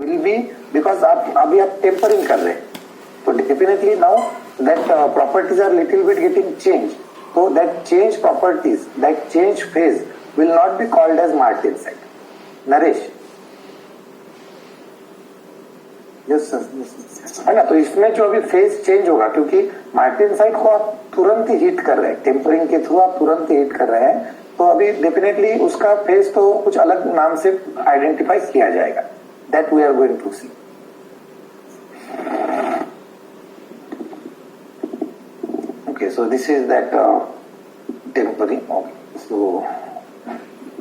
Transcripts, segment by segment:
will be because अभी आप tampering कर रहे हैं, तो definitely now that properties are little bit getting change, so that change properties, that change phase will not be called as martensite. Naresh, yes sir, है ना? तो इसमें जो अभी फेज चेंज होगा, क्योंकि मार्टेनसाइट को आप तुरंत ही हीट कर रहे हैं, टेम्परिंग के थ्रू आप तुरंत हीट कर रहे हैं, तो अभी डेफिनेटली उसका फेज तो कुछ अलग नाम से आइडेंटिफाई किया जाएगा. That we are going to see. Okay, so this is that tempering. Okay, so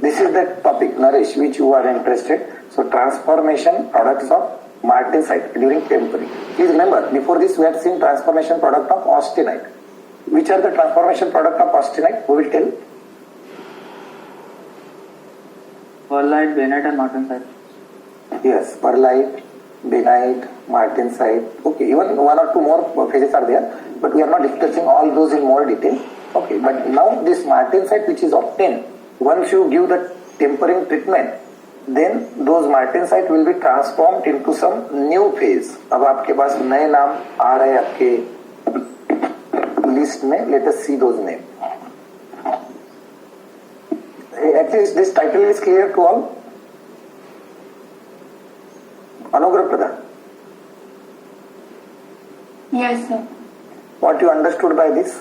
this is that topic, Naresh, which you are interested. So transformation products of martensite during tempering. Please remember, before this we had seen transformation product of austenite. Which are the transformation product of austenite? Who will tell? Perlite, bainite and martensite. Yes, perlite, bainite, martensite. Okay, even one or two more phases are there, but we are not discussing all those in more detail. Okay, but now this martensite which is obtained, once you give the tempering treatment, then those martensite will be transformed into some new phase. अब आपके पास नए नाम आ रहे हैं आपके list में. Let us see those names. At least this title is clear to all. Anugrah Pradhan. Yes, sir. What you understood by this?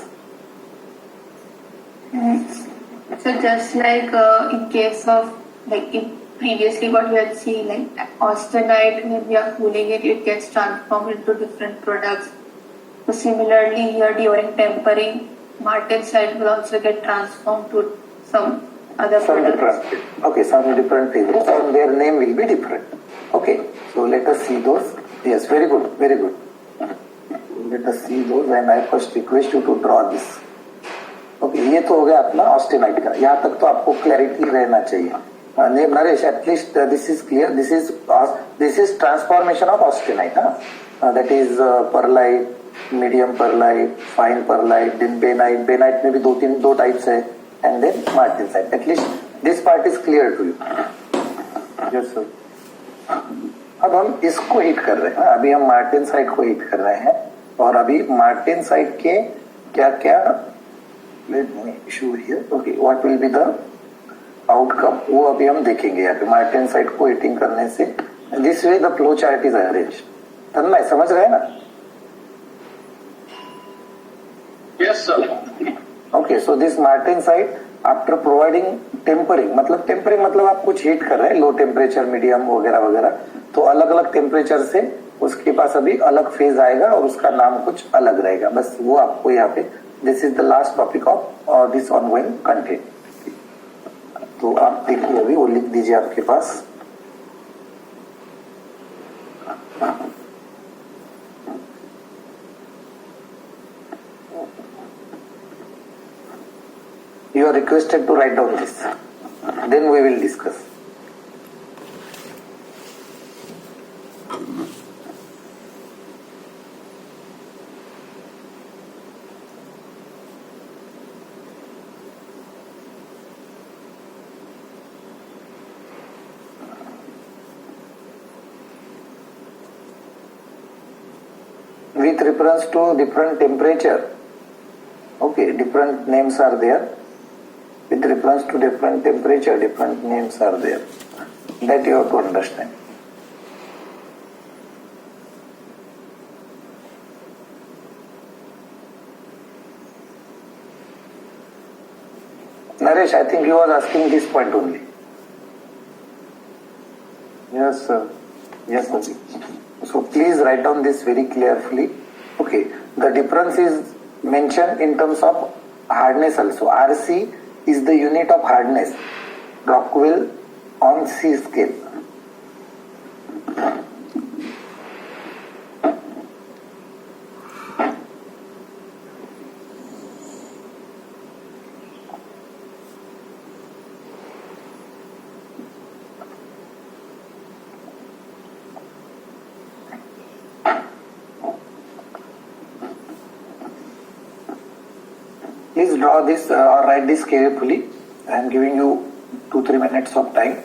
So just like in case of like in previously what we had seen, like austenite, when we are cooling it, it gets transformed into different products. So similarly here during tempering, martensite will also get transformed to some other products. Okay, some different phases and their name will be different. Okay, so let us see those. Yes, very good, very good. Let us see those and I first request you to draw this. Okay, ये तो हो गया अपना austenite का. यहाँ तक तो आपको क्लैरिटी रहना चाहिए. Naresh, at least this is clear. This is transformation of austenite. That is pearlite, medium pearlite, fine pearlite, then bainite. Bainite में भी दो टाइप्स है, and then martensite. At least this part is clear to you. Yes sir. अब हम इसको heat कर रहे हैं. अभी हम मार्टेनसाइट को हीट कर रहे हैं, और अभी मार्टेनसाइट के क्या क्या, let me show here. Okay, what will be the outcome, वो अभी हम देखेंगे. यहाँ पे मार्टेनसाइट को हीटिंग करने से this way the flow chart is arrange. Tanmay समझ रहे हैं ना? Yes sir. Okay, so this martensite after providing tempering, मतलब आप कुछ हीट कर रहे हैं, लो टेम्परेचर, मीडियम वगैरह वगैरह, तो अलग अलग टेम्परेचर से उसके पास अभी अलग फेज आएगा और उसका नाम कुछ अलग रहेगा. बस वो आपको यहाँ पे, this is the last topic of this ongoing content. तो आप देखिए, अभी वो लिख दीजिए आपके पास. You are requested to write down this. Then we will discuss. With reference to different temperature, okay, different names are there. With reference to different temperature, different names are there. That you have to understand. Naresh, I think you was asking this point only. Yes, sir. Yes, sir. So please write down this very carefully. Okay, the difference is mentioned in terms of hardness also. RC is the unit of hardness. Rockwell on C scale. Please draw this or write this carefully. I am giving you 2-3 minutes of time.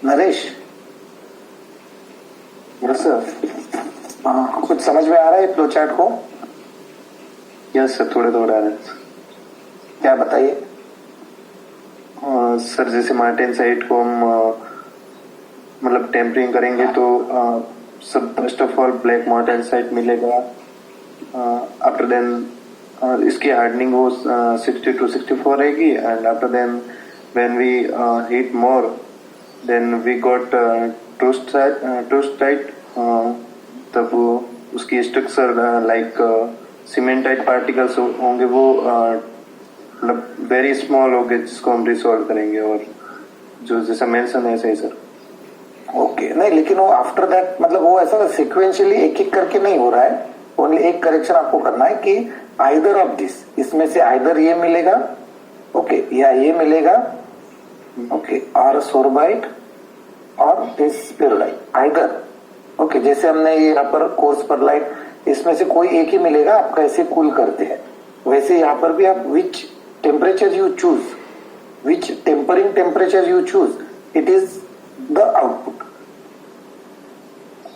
Naresh, yes sir. कुछ समझ में आ रहा है flow chart को? Yes sir, थोड़े थोड़े आ रहे हैं। क्या बताइए? सर जैसे मार्टिन साइट को हम मतलब टेम्परिंग करेंगे तो सब first of all black martensite मिलेगा। आफ्टर देन इसकी हार्डनिंग वो 60 to 64 रहेगी and after then when we heat more then we got troostite तब उसकी स्ट्रक्चर लाइक सीमेंटाइट पार्टिकल्स होंगे, वो मतलब वेरी स्मॉल होंगे जिसको हम रिसॉल्व करेंगे और जो जैसा मेंशन है ऐसे ही सर। ओके, नहीं लेकिन वो आफ्टर दैट मतलब वो ऐसा सिक्वेंशियली एक एक करके नहीं हो रहा है। ओनली एक करेक्शन आपको करना है कि आइदर ऑफ दिस, इसमें से आइदर ये मिलेगा, ओके, या ये मिलेगा, ओके, और सोरबाइट और दिस पेरोलाइट आइदर। ओके, जैसे हमने ये यहाँ पर कोर्स परलाइट, इसमें से कोई एक ही मिलेगा। आप कैसे कूल करते हैं वैसे यहाँ पर भी आप which temperature you choose, which tempering temperature you choose, it is the output.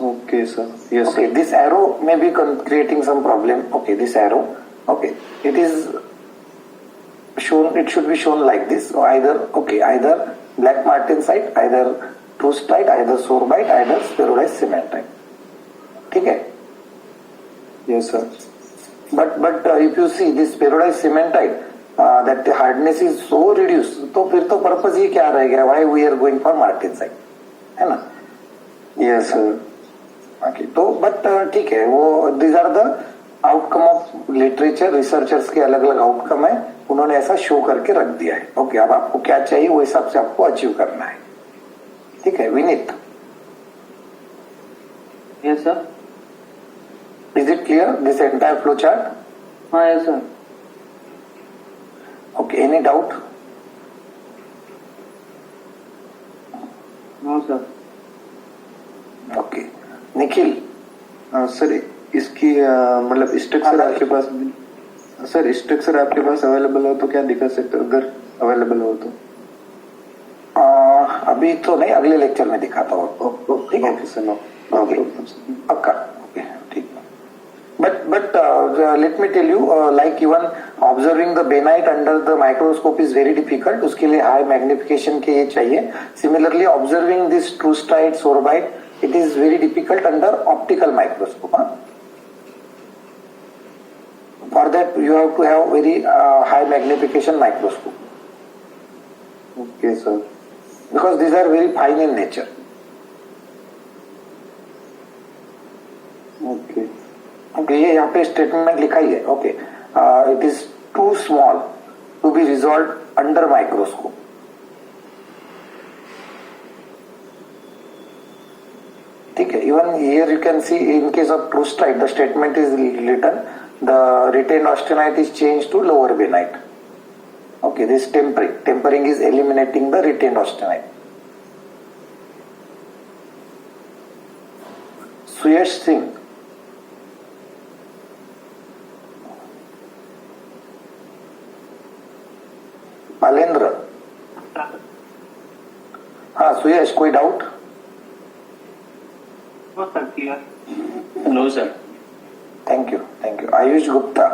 Okay sir, yes okay sir. This arrow may be creating some problem. Okay, this arrow, okay, it is shown, it should be shown like this. So either, okay, either black martensite, either trustite, either sorbite, either spheroidal cementite. ठीक है? Yes sir. But if you see this spheroidal cementite, that the hardness is so reduced, तो फिर तो purpose ही क्या रहेगा? Why we are going for martensite, है ना? Yes sir. Okay, तो बट ठीक है, वो these are the outcome of literature, researchers के अलग अलग आउटकम है, उन्होंने ऐसा शो करके रख दिया है। ओके, अब आपको क्या चाहिए वो हिसाब से आपको अचीव करना है। ठीक है Vineet? Yes sir. Is it clear this entire flow chart? हाँ yes sir. Okay, any doubt? No sir. Okay, Nikhil? Sir इसकी मतलब स्ट्रक्चर आपके पास, सर स्ट्रक्चर आपके पास अवेलेबल हो तो क्या दिखा सकते हो अगर अवेलेबल हो तो? अभी तो नहीं, अगले लेक्चर में दिखाता हूँ। ठीक है सर, नो प्रॉब्लम पक्का। ओके ठीक। But let me tell you, like even observing the benite under the microscope is very difficult. उसके लिए high magnification के ये चाहिए. Similarly, observing this trustite, sorbite, it is very difficult under optical microscope. For that, you have to have very high magnification microscope. Okay, sir. Because these are very fine in nature. Okay. Okay, ये यहाँ पे statement लिखा ही है। Okay, it is too small to be resolve under microscope. ठीक है, even here you can see in case of troostite the statement is written the retained austenite is change to lower bainite. Okay, this tempering is eliminating the retained austenite. Suyash Singh? Malendra? हाँ सुयश, कोई doubt? No sir. Thank you, thank you. Ayush Gupta?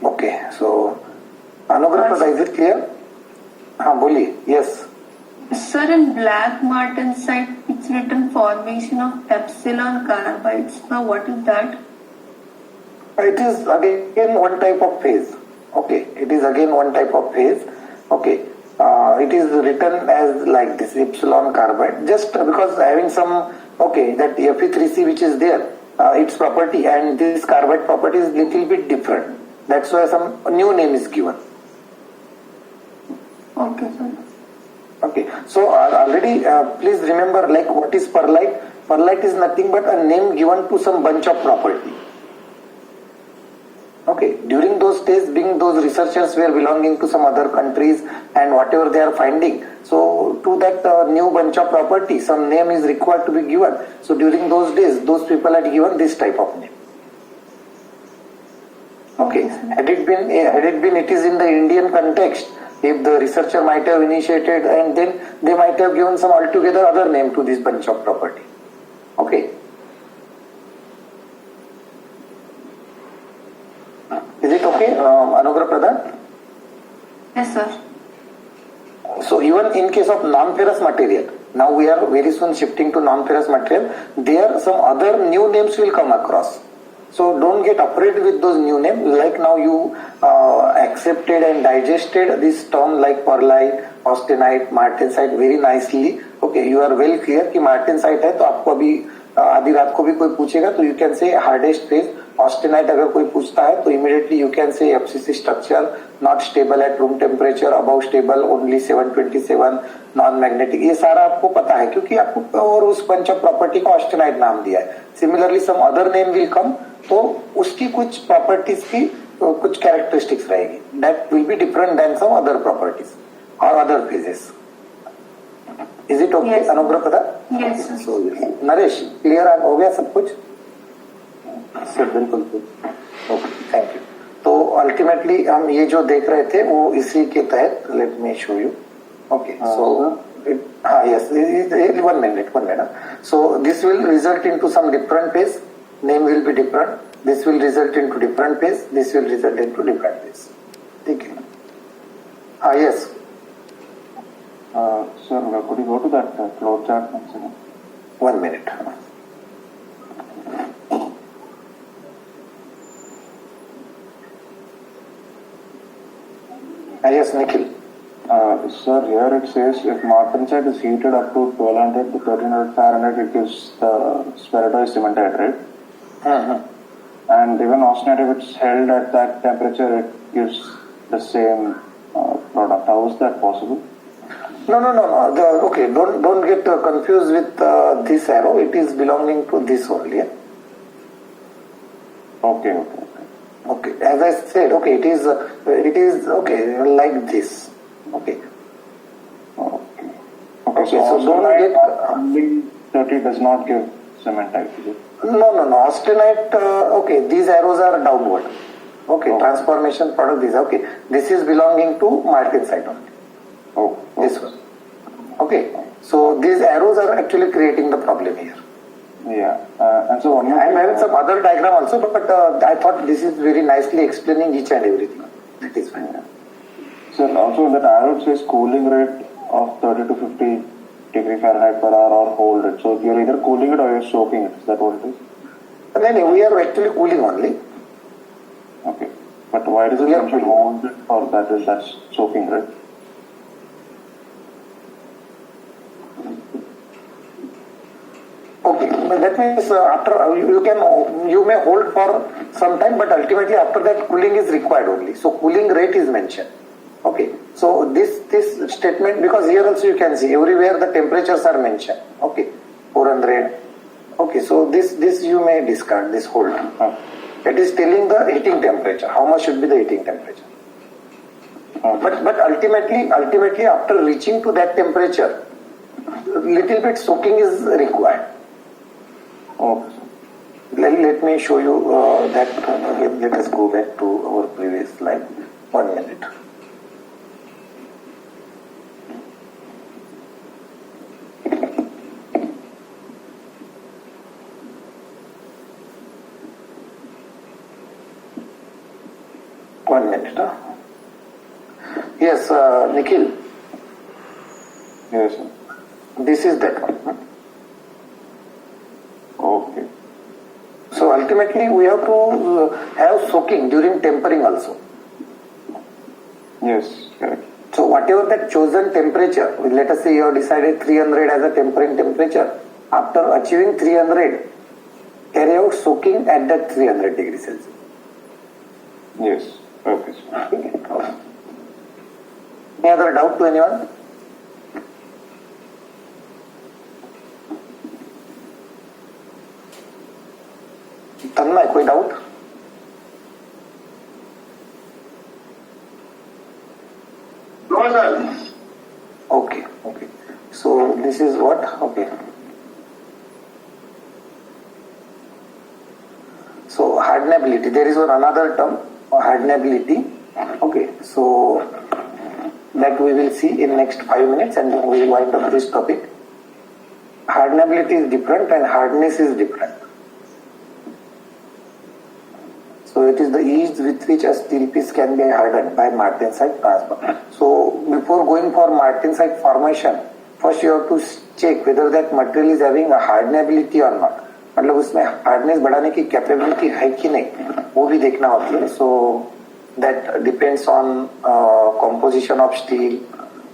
Okay, so Anugrah Prasad, is it clear? हाँ बोलिए। Yes Sir, in black martensite, it's written formation of epsilon carbides. Now, what is that? it is again one type of phase. Okay, it is again one type of phase. Okay, it is written as like this epsilon carbide, just because having some, okay, that Fe3C which is there, its property and this carbide property is little bit different. That's why some new name is given. Okay, sir. Okay, so already please remember, like what is perlite? Perlite is nothing but a name given to some bunch of property. Okay, during those days, being those researchers were belonging to some other countries and whatever they are finding, so to that new bunch of property, some name is required to be given. So during those days, those people had given this type of name. Okay. Okay. Had it been, it is in the Indian context. If the researcher might have initiated, and then they might have given some altogether other name to this bunch of property. Okay. Is it okay, Anugrah Pradhan? Yes, sir. So even in case of non-ferrous material, now we are very soon shifting to non-ferrous material, there some other new names will come across. So don't get afraid with those new names. Like now you accepted and digested this term like perlite, austenite, martensite very nicely. Okay, you are well clear कि martensite है तो आपको अभी आधी रात को भी कोई पूछेगा तो you can say hardest phase. Austenite अगर कोई पूछता है तो immediately you can say FCC structure not stable at room temperature, above stable only 727, non magnetic. ये सारा आपको पता है क्योंकि आपको और उस bunch of property को austenite नाम दिया है. Similarly some other name will come, तो उसकी कुछ प्रॉपर्टीज की कुछ कैरेक्टरिस्टिक्स रहेगी that will be different then some other properties और other phases. Is it okay Anugrah Pradhan? Yes sir. So Naresh clear हो गया सब कुछ? सर बिल्कुल. Okay thank you. तो अल्टीमेटली हम ये जो देख रहे थे वो इसी के तहत let me show you. Okay so yes, 1 minute. So this will result into some different phase. Name will be different. This will result into different phase. This will result into different phase. Okay. Yes. Sir, could you go to that flow chart once again? 1 minute. Yes, Nikhil. Sir, here it says if martensite is heated up to 1200 to 1300 Fahrenheit, it gives the spheroid cementite, right? And even austenite, if it's held at that temperature, it gives the same product. How is that possible? No. Okay, don't get confused with this arrow. It is belonging to this only. Yeah? Okay. As I said, okay, it is okay like this. Okay. So don't get. Only 30 does not give cementite. Is it? No. Austenite. Okay, these arrows are downward. Okay, transformation product. These. Okay, this is belonging to martensite only. This one. Okay, so these arrows are actually creating the problem here. Yeah, and so one more. I'm having some other diagram also, but I thought this is very nicely explaining each and everything. That is fine. Sir, also in that arrow it says cooling rate of 30 to 50 degree Fahrenheit per hour or hold it. So you're either cooling it or you're soaking it. Is that what it is? No, we are actually cooling only. Okay, but why does it mention hold it or that's soaking, right? Okay, but that means after you may hold for some time, but ultimately after that cooling is required only. So cooling rate is mentioned. Okay, so this statement, because here also you can see everywhere the temperatures are mentioned. Okay, 400. Okay, so this you may discard this hold. It is telling the heating temperature. How much should be the heating temperature? But ultimately after reaching to that temperature, little bit soaking is required. Okay. Let me show you that. Let us go back to our previous slide. 1 minute. Yes, Nikhil. Yes, sir. This is that one. Okay. So ultimately we have to have soaking during tempering also. Yes, correct. So whatever that chosen temperature, let us say you have decided 300 as a tempering temperature. After achieving 300, carry out soaking at that 300 degrees Celsius. Yes. Okay, sir. Any other doubt to anyone? तन्मय कोई doubt? No, sir. Okay. So this is what? Okay. So hardenability. There is another term. hardenability. Okay, so that we will see in next 5 minutes, and then we will wind up this topic. Hardenability is different and hardness is different. So it is the ease with which a steel piece can be hardened by martensite transfer. So before going for martensite formation, first you have to check whether that material is having a hardenability or not. मतलब उसमें hardness बढ़ाने की capability है कि नहीं, वो भी देखना होती है. So that depends on composition of steel,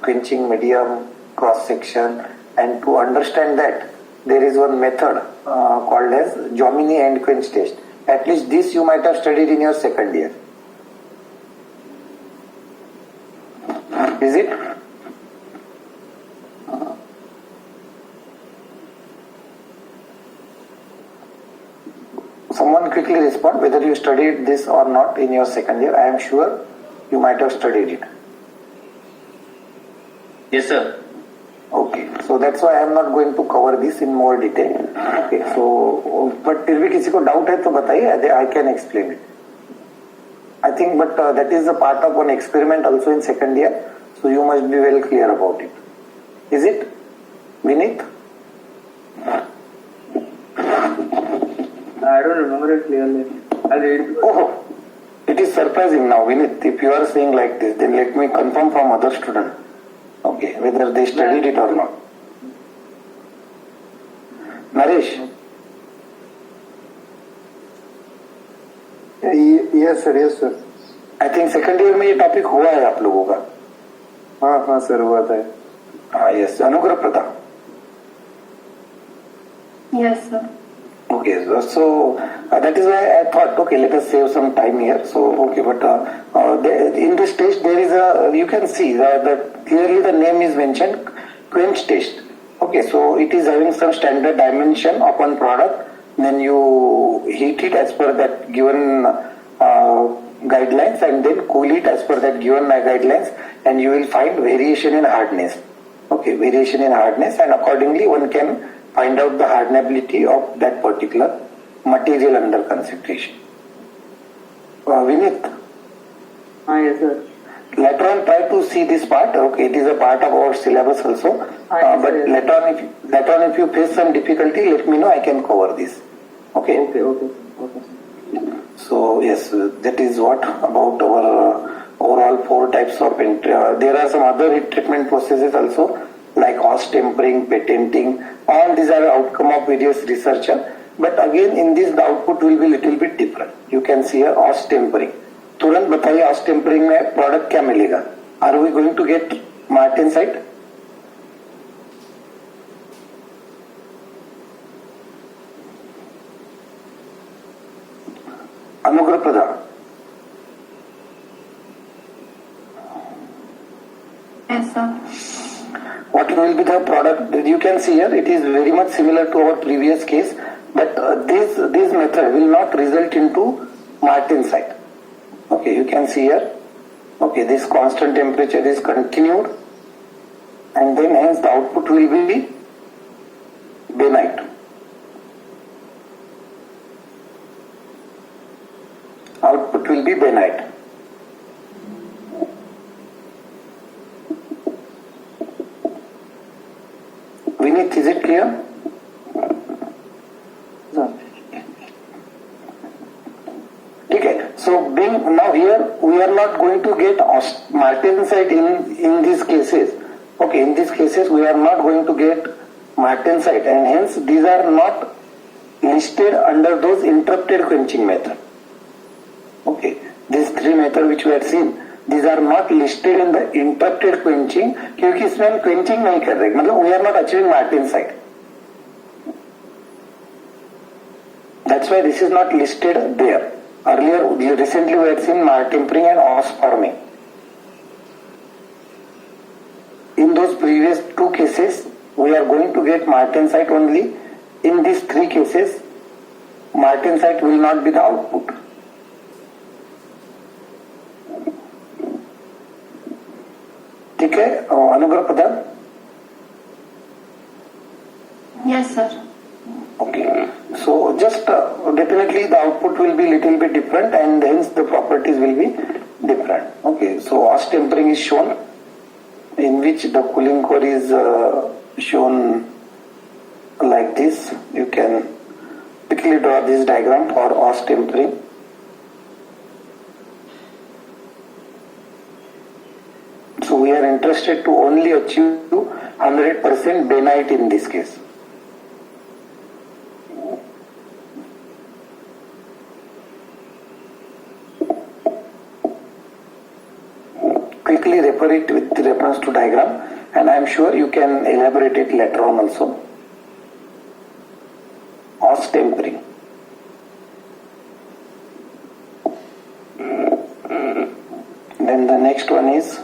quenching medium, cross section, and to understand that there is one method called as Jomini end quench test. At least this you might have studied in your second year. Is it? Someone quickly respond whether you studied this or not in your second year. I am sure you might have studied it. Yes, sir. Okay, so that's why I am not going to cover this in more detail. Okay, so but फिर भी किसी को doubt है तो बताइए, I can explain it. I think, but that is a part of one experiment also in second year, so you must be well clear about it. Is it, Vinith? I don't remember it clearly. I'll read it. Oh, it is surprising now, Vinith. If you are saying like this, then let me confirm from other students. Okay, whether they studied it or not. Naresh? Yes sir, yes sir. I think second year में ये topic हुआ है आप लोगों का. हाँ हाँ sir, हुआ था. हाँ, yes. अनुग्रह Pratap. Yes, sir. Okay, so that is why I thought, okay, let us save some time here. So, okay, but in this test there is a, you can see that clearly the name is mentioned, quench test. Okay, so it is having some standard dimension of one product. Then you heat it as per that given guidelines, and then cool it as per that given guidelines, and you will find variation in hardness. Okay, variation in hardness, and accordingly one can find out the hardenability of that particular material under consideration. Vinith? Yes, sir. Later on try to see this part. Okay, it is a part of our syllabus also. Yes, But sir. later on if you face some difficulty, let me know, I can cover this. Okay? Okay. So yes, that is what about our overall 4 types of there are some other heat treatment processes also, like Haas tempering, patenting. All these are outcome of various researcher. But again, in this the output will be little bit different. You can see here Haas tempering. तुरंत बताइए Haas tempering में product क्या मिलेगा? Are we going to get martensite? अनुग्रह प्रधान. Yes, sir. What will be the product? You can see here it is very much similar to our previous case, but this method will not result into martensite. Okay, you can see here. Okay, this constant temperature is continued, and then hence the output will be benite. Output will be benite. Vinith, is it clear? Okay, so being now here we are not going to get martensite in these cases. Okay, in these cases we are not going to get martensite, and hence these are not listed under those interrupted quenching method. Okay, these 3 methods which we have seen, these are not listed in the interrupted quenching क्योंकि इसमें हम quenching नहीं कर रहे, मतलब we are not achieving martensite. That's why this is not listed there. Earlier, recently we had seen tempering and Haas forming. In those previous 2 cases, we are going to get martensite only. In these 3 cases, martensite will not be the output. ठीक है अनुग्रह प्रधान. Yes, sir. Okay. So just definitely the output will be little bit different and hence the properties will be different. Okay, so OS tempering is shown, in which the cooling core is shown like this. You can quickly draw this diagram for OS tempering. So we are interested to only achieve 100% bainite in this case. Quickly refer it with reference to diagram, and I am sure you can elaborate it later on also. OS tempering. Then the next one is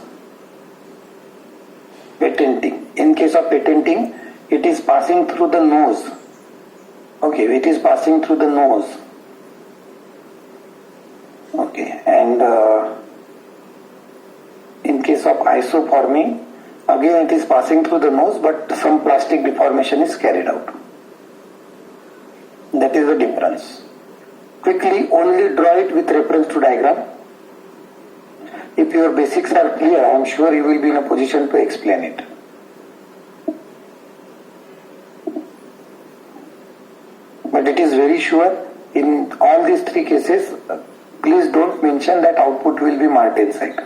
patenting. In case of patenting, it is passing through the nose. Okay, it is passing through the nose. Okay, and in case of isoforming, again it is passing through the nose, but some plastic deformation is carried out. That is the difference. Quickly only draw it with reference to diagram. If your basics are clear, I am sure you will be in a position to explain it. But it is very sure in all these three cases, please don't mention that output will be martensite.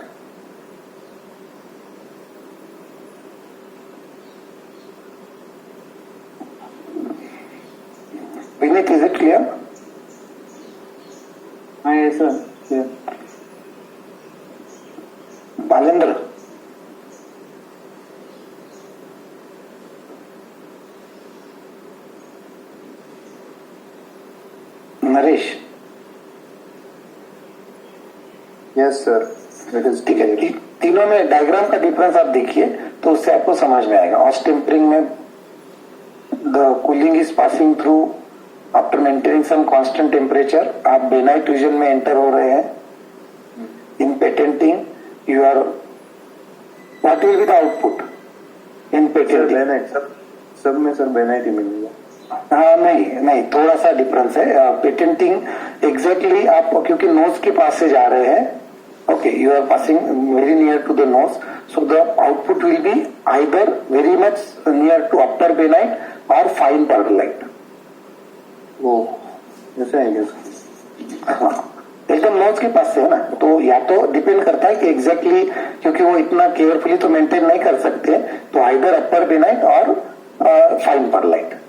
Vinit, is it clear? Yes, sir. Clear. Balendra. Naresh. Yes, sir. It is ठीक है, तीनों में diagram का difference आप देखिए तो उससे आपको समझ में आएगा. ऑस टेम्परिंग में the cooling is passing through after maintaining some constant temperature. आप बेनाइट रीजन में एंटर हो रहे हैं. In patenting you are what will be the output in patenting? Bainite सब में सर बेनाइट ही मिलेगा. हाँ, नहीं थोड़ा सा डिफरेंस है. पेटेंटिंग एग्जैक्टली आप क्योंकि नोज के पास से जा रहे हैं. Okay, you are passing very near to the nose, so the output will be either very much near to upper bainite और फाइन पर्ललाइट. वो ऐसे आएंगे. हाँ, एकदम नोज के पास से है ना, तो या तो डिपेंड करता है कि एग्जैक्टली क्योंकि वो इतना केयरफुली तो मेंटेन नहीं कर सकते, तो आइदर अपर बेनाइट और fine पर्ललाइट.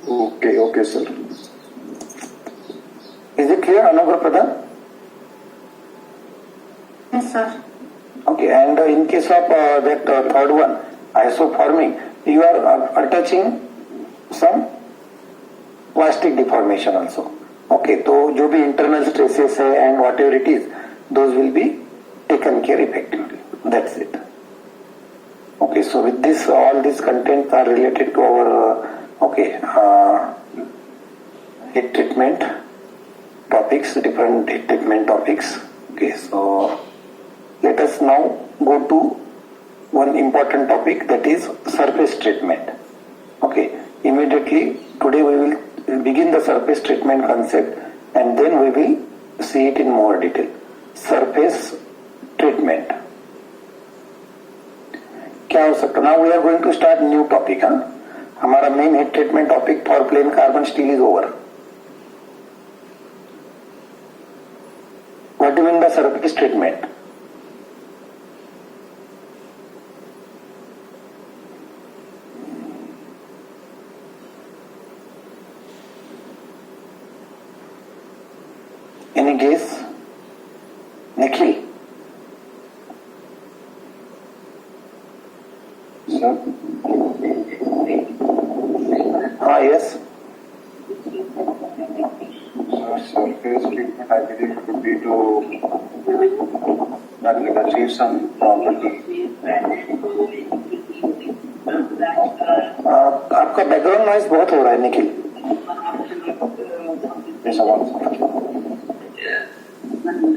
Okay, sir. Is it clear, Anugrah Pradhan? Yes, sir. Okay, and in case of that third one, isoforming, you are attaching some plastic deformation also. Okay, तो जो भी internal stresses है and whatever it is, those will be taken care effectively. That's it. Okay, so with this, all these contents are related to our heat treatment topics, different heat treatment topics. Okay, so let us now go to one important topic, that is surface treatment. Okay, immediately today we will begin the surface treatment concept and then we will see it in more detail. Surface treatment क्या हो सकता? Now we are going to start new topic. हमारा main heat treatment topic for plain carbon steel is over. What do mean by surface treatment? Any guess? Nikhil? Yes. Surface treatment, I believe, could be to achieve some property. आपका background noise बहुत हो रहा है Nikhil.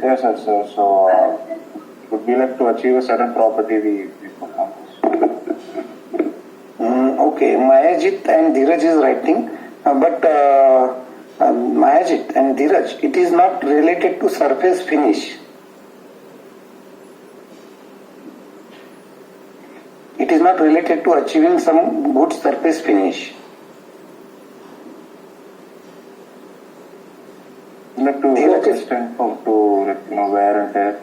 Yes, sir. So, it would be like to achieve a certain property we Okay, Mayajit and Dheeraj is writing but Mayajit and Dheeraj, it is not related to surface finish. It is not related to achieving some good surface finish. Not to Dheeraj, extent of to wear and tear.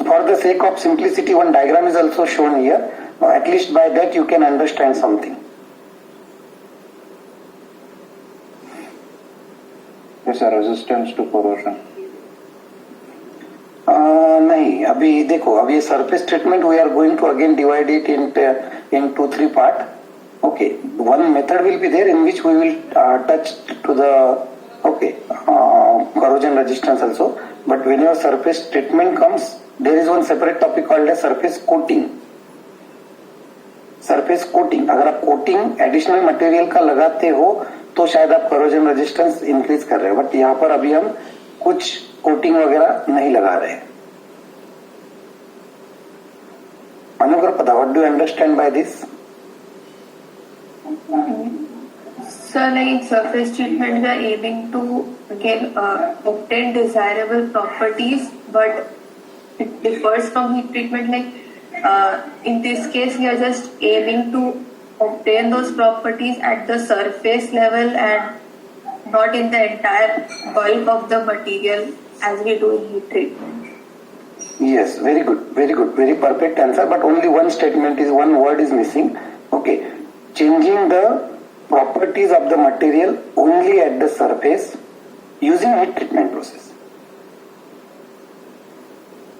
For the sake of simplicity, one diagram is also shown here. At least by that you can understand something. Yes, sir, resistance to corrosion. नहीं, अभी देखो, अब ये surface treatment we are going to again divide it into three part. Okay, one method will be there in which we will touch to the corrosion resistance also. But whenever surface treatment comes, there is one separate topic called as surface coating. Surface coating, अगर आप coating additional material का लगाते हो तो शायद आप corrosion resistance increase कर रहे हो, बट यहाँ पर अभी हम कुछ कोटिंग वगैरह नहीं लगा रहे हैं. अनुग्रह पता, what do you understand by this? So, like surface treatment, we are aiming to again obtain desirable properties, but it differs from heat treatment. Like in this case, we are just aiming to obtain those properties at the surface level and not in the entire bulk of the material as we do in heat treatment. Yes, very good, very perfect answer. But only one statement is, one word is missing. Okay, changing the properties of the material only at the surface using heat treatment process.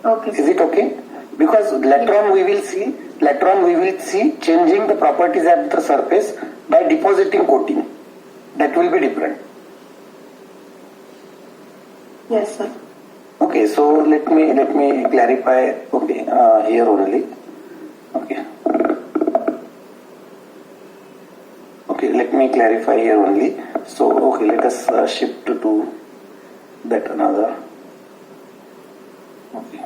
Okay. Is it okay? Because later on we will see changing the properties at the surface by depositing coating. That will be different. Yes, sir. Okay, so let me clarify. Okay, here only. Okay, let me clarify here only. So okay, let us shift to that another. Okay.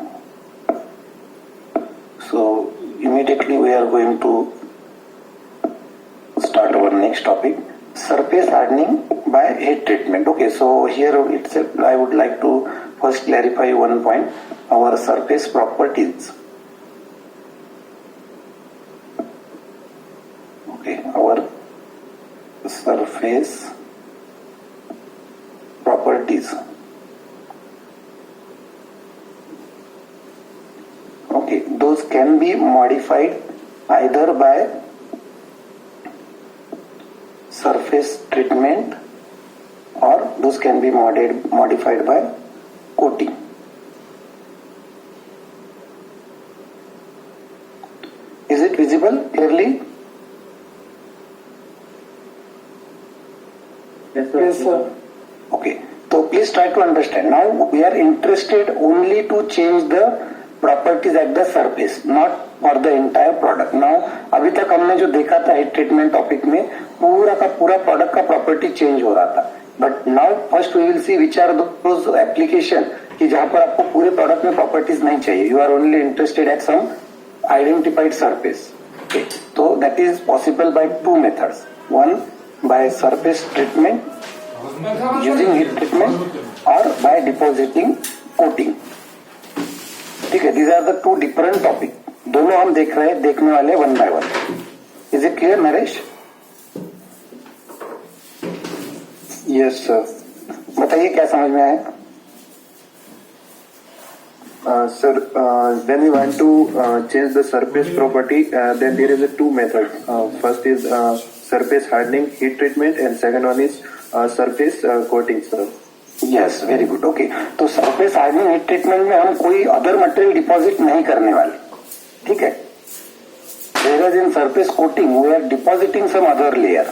So immediately we are going to start our next topic, surface hardening by heat treatment. Okay, so here itself I would like to first clarify one point, our surface properties. Okay, our surface properties. Okay, those can be modified either by surface treatment or those can be modified by coating. Is it visible clearly? Yes, sir. Yes, sir. Okay, so please try to understand. Now we are interested only to change the properties at the surface, not for the entire product. Now अभी तक हमने जो देखा था heat treatment topic में पूरा का पूरा प्रोडक्ट का प्रॉपर्टी चेंज हो रहा था, but now first we will see which are those application कि जहां पर आपको पूरे प्रोडक्ट में प्रॉपर्टीज नहीं चाहिए, you are only interested at some identified surface. तो that is possible by two methods, one by surface treatment using heat treatment और बाय डिपॉजिटिंग कोटिंग. ठीक है, these are the two different topic. दोनों हम देखने वाले one by one. Is it clear Naresh? Yes sir. बताइए क्या समझ में आया? Sir, when we want to change the surface property, then there is a two methods. First is surface hardening heat treatment and second one is surface coating, sir. Yes, very good. Okay, तो surface hardening heat treatment में हम कोई other material deposit नहीं करने वाले. ठीक है. Whereas in surface coating we are depositing some other layer.